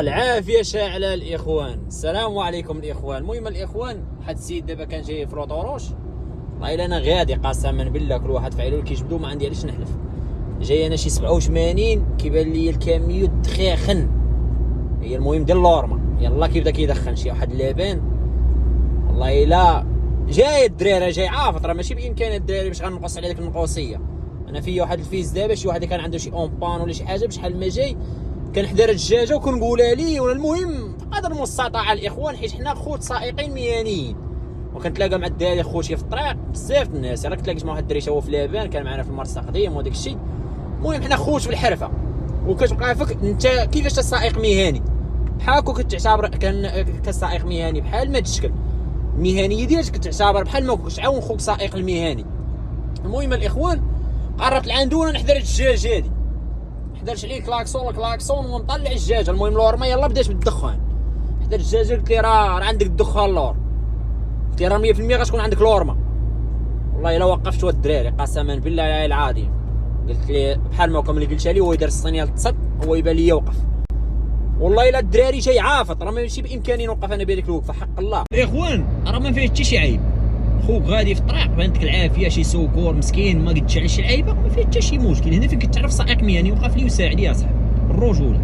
العافيه شاعله الاخوان. السلام عليكم الاخوان. المهم الاخوان، واحد السيد دابا كان جاي في لوطوروش، والله الا انا غادي قسما بالله كل واحد فعلو كيجبدو، ما عندي علاش نحلف. جاي انا شي 87 كيبان لي الكاميو دخيخن، هي المهم ديال اللورما. يلا كيبدا كيدخن شي واحد اللبان، والله الا جاي الدراري جاي عافط، راه ماشي بامكان الدراري باش غنقص على ديك النقوصيه. انا فيا واحد الفيس دابا، شي واحد كان عنده شي اونبان ولا شي حاجه بشحال ما جاي كنحضر الدجاجه وكنقولها ليه. ولا المهم قدر المستطاع الاخوان، حيت حنا خوت سائقين ميانيين، وكنتلاقى مع الدراري خوتي في الطريق بزاف الناس. راك تلاقيت مع واحد الدري هو في لابان كان معنا في المرسى قديم وداك الشيء. المهم حنا خوت في الحرفه، وكتبقى فيك انت كيفاش تسائق مهني بحالك، وكتعتبر كسائق مهني بحال ما تشكل المهنيه ديالك كتعتبر بحال ما كنتش عاون خوك سائق المهني. المهم الاخوان، قربت لعندونا نحضر الدجاج هادي، حضرت عليه كلاكسون ونطلع الدجاجه. المهم لورما يلا بدات بالدخان، حضر الدجاجه قلت لي راه عندك الدخان لور، قلت لي راه 100% غتكون عندك لورما. والله الا وقفت الدراري قسما بالله العظيم، قلت لي بحال ما ملي قلت لي هو يدير الصينيه للتصد هو يبان لي يوقف. والله الا الدراري جاي عافط، راه ماشي بامكاني نوقف انا بهذيك الوقفه حق الله. الاخوان راه ما فيه حتى شي عيب، خوك غادي في الطريق بانتك العافيه، شي سوكور مسكين ما قدش على شي عيبه، ما فيه حتى شي مشكل. هنا فين كتعرف سائق مهني وقف لي وساعد يا صاحبي الرجوله.